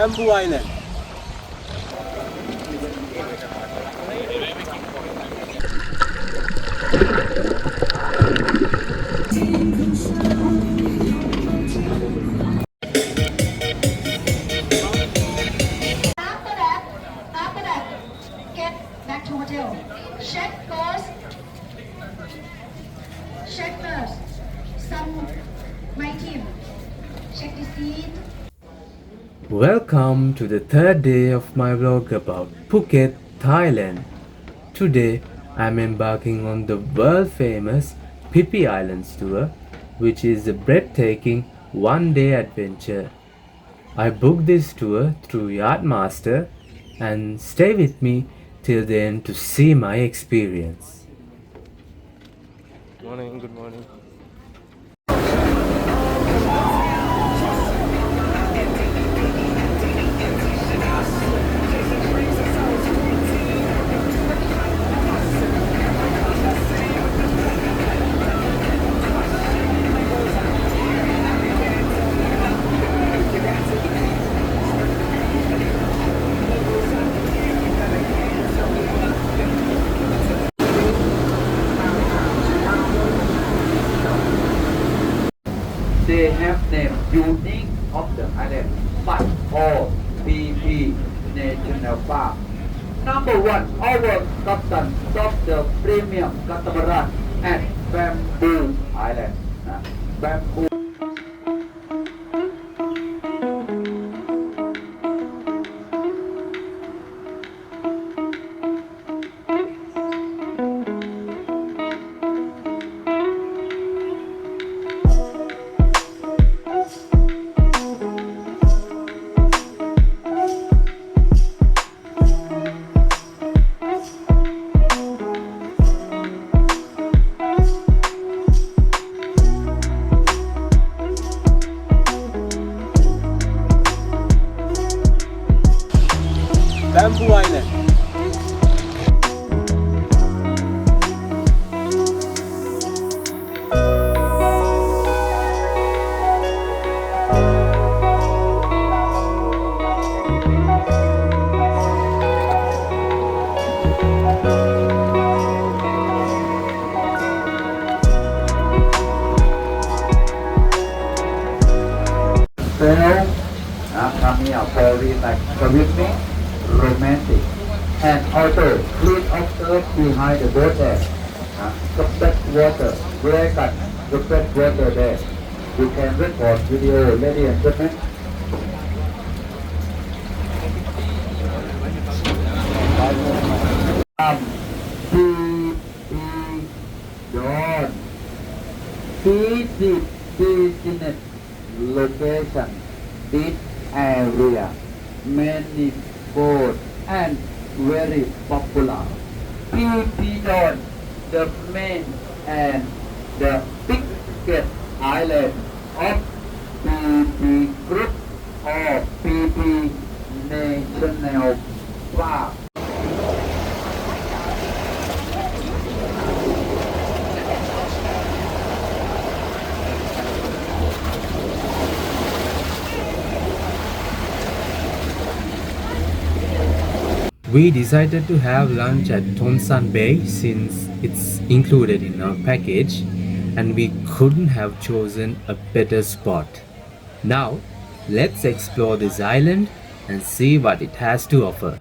Bamboo Island. After that, get back to hotel. Check first. Check first. Some my team. Check the seat. Welcome to the third day of my vlog about Phuket, Thailand. Today I'm embarking on the world famous Phi Phi Islands tour, which is a breathtaking one-day adventure. I booked this tour through Yachtmaster and stay with me till the end to see my experience. Good morning. They have name unique of the island, but all PP National Park. Number one, our captain of the premium catamaran at Bamboo Island. Bamboo. Bamboo Island. Film, come here for relax with me, romantic, and also clean up earth behind the boat there. Subject water, break up, subject water there. You can record video, ladies and gentlemen. John. Business location, this area, many boat and very popular. PP the main and the biggest island of PP Group or PP National Park. We decided to have lunch at Thomson Bay since it's included in our package and we couldn't have chosen a better spot. Now, let's explore this island and see what it has to offer.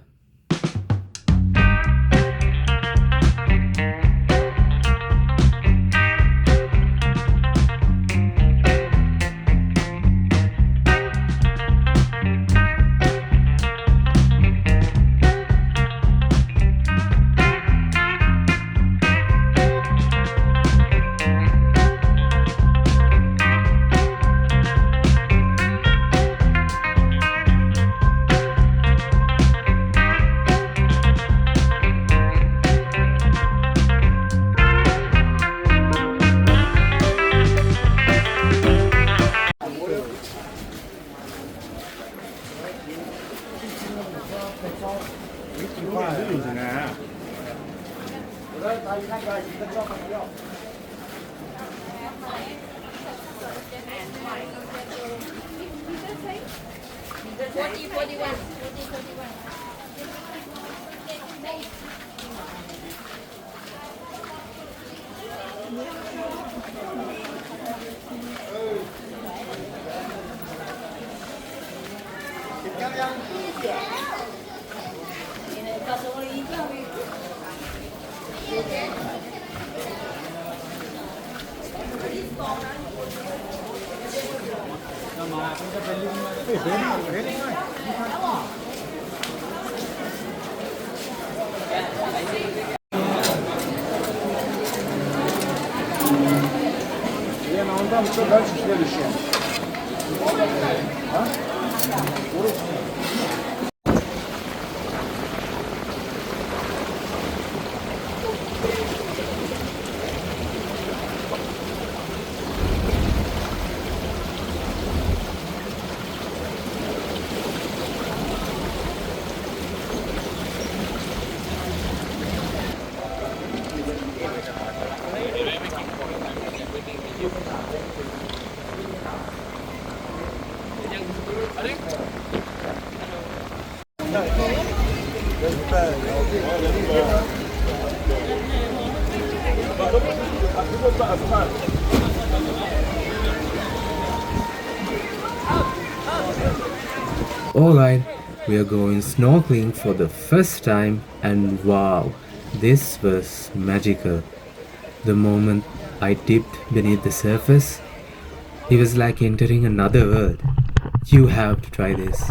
Alright, we are going snorkeling for the first time, and wow, this was magical. The moment I dipped beneath the surface, it was like entering another world. You have to try this.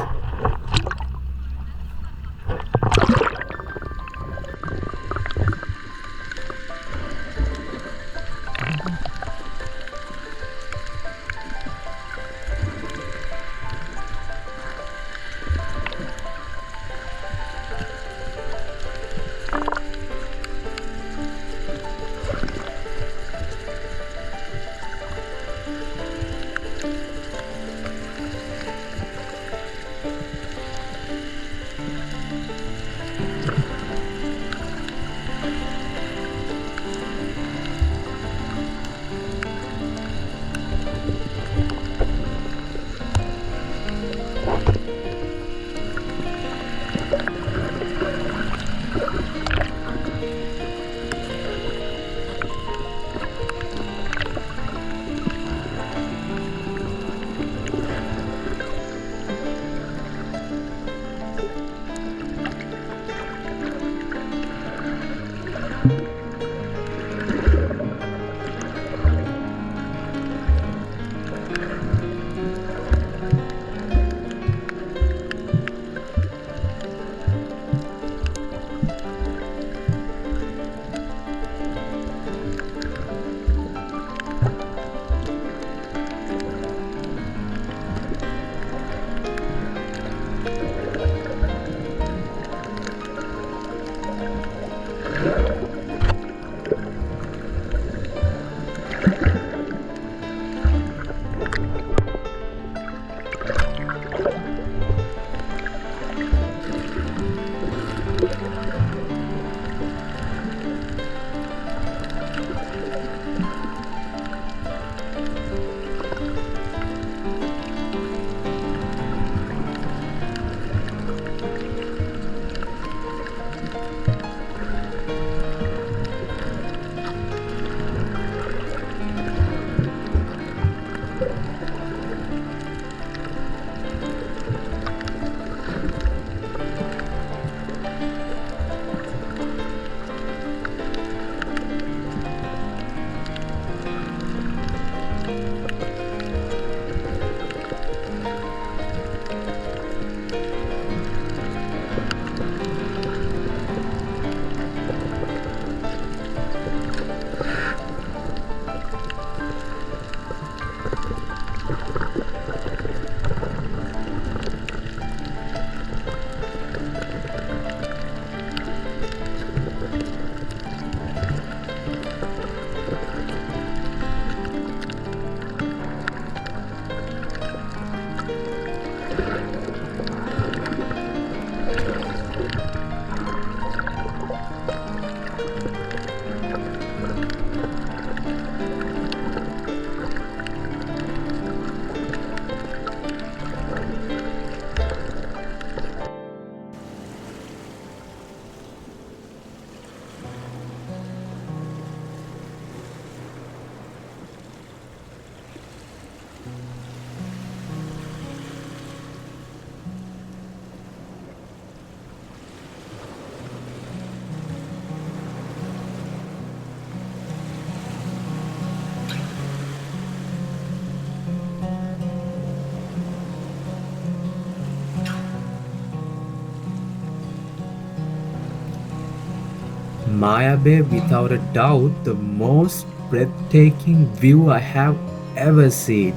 Maya Bay, without a doubt, the most breathtaking view I have ever seen.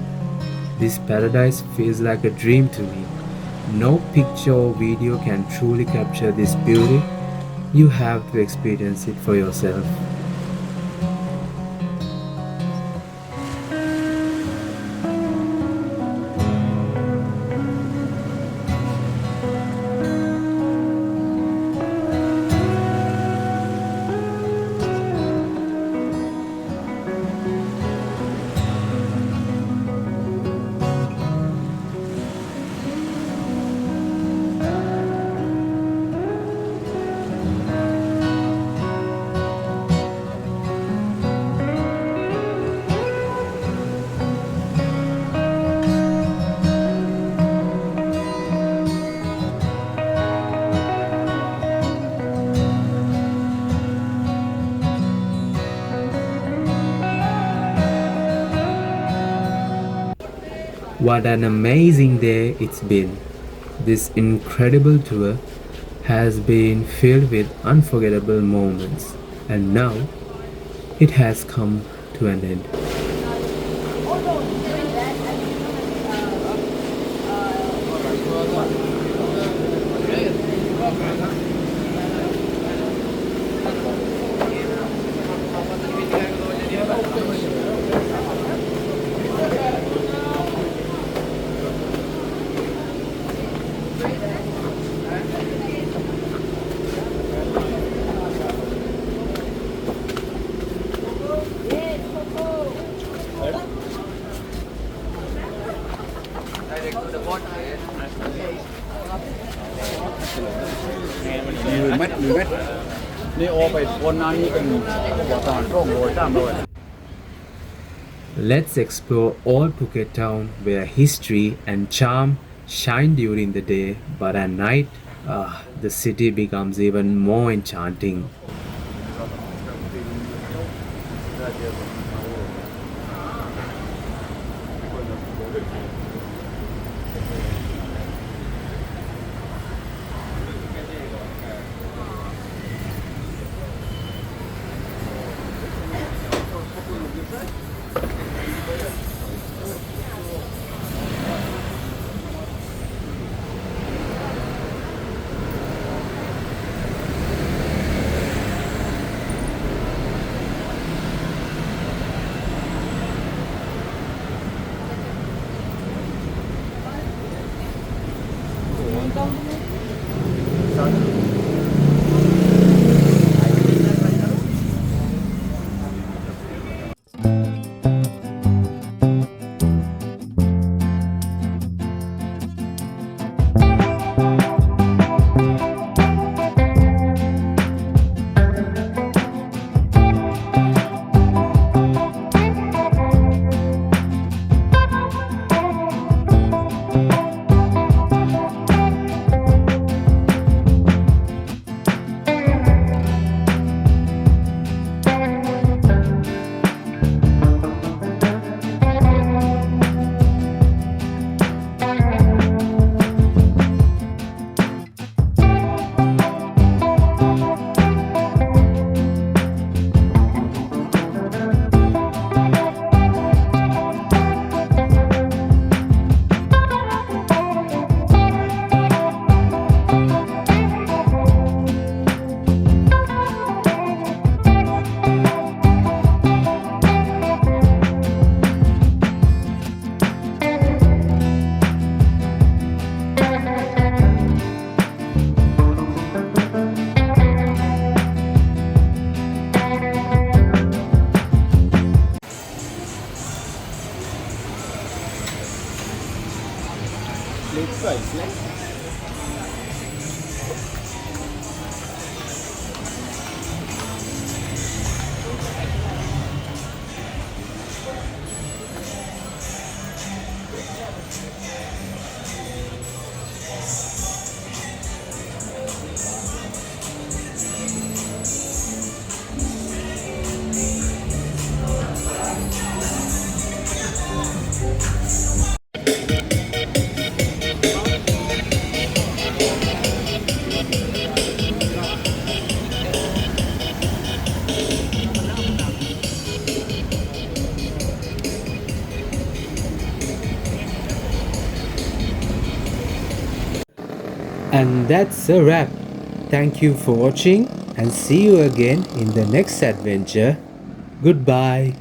This paradise feels like a dream to me. No picture or video can truly capture this beauty. You have to experience it for yourself. What an amazing day it's been. This incredible tour has been filled with unforgettable moments, and now it has come to an end. Let's explore Old Phuket Town, where history and charm shine during the day, but at night, the city becomes even more enchanting. And that's a wrap. Thank you for watching and see you again in the next adventure. Goodbye.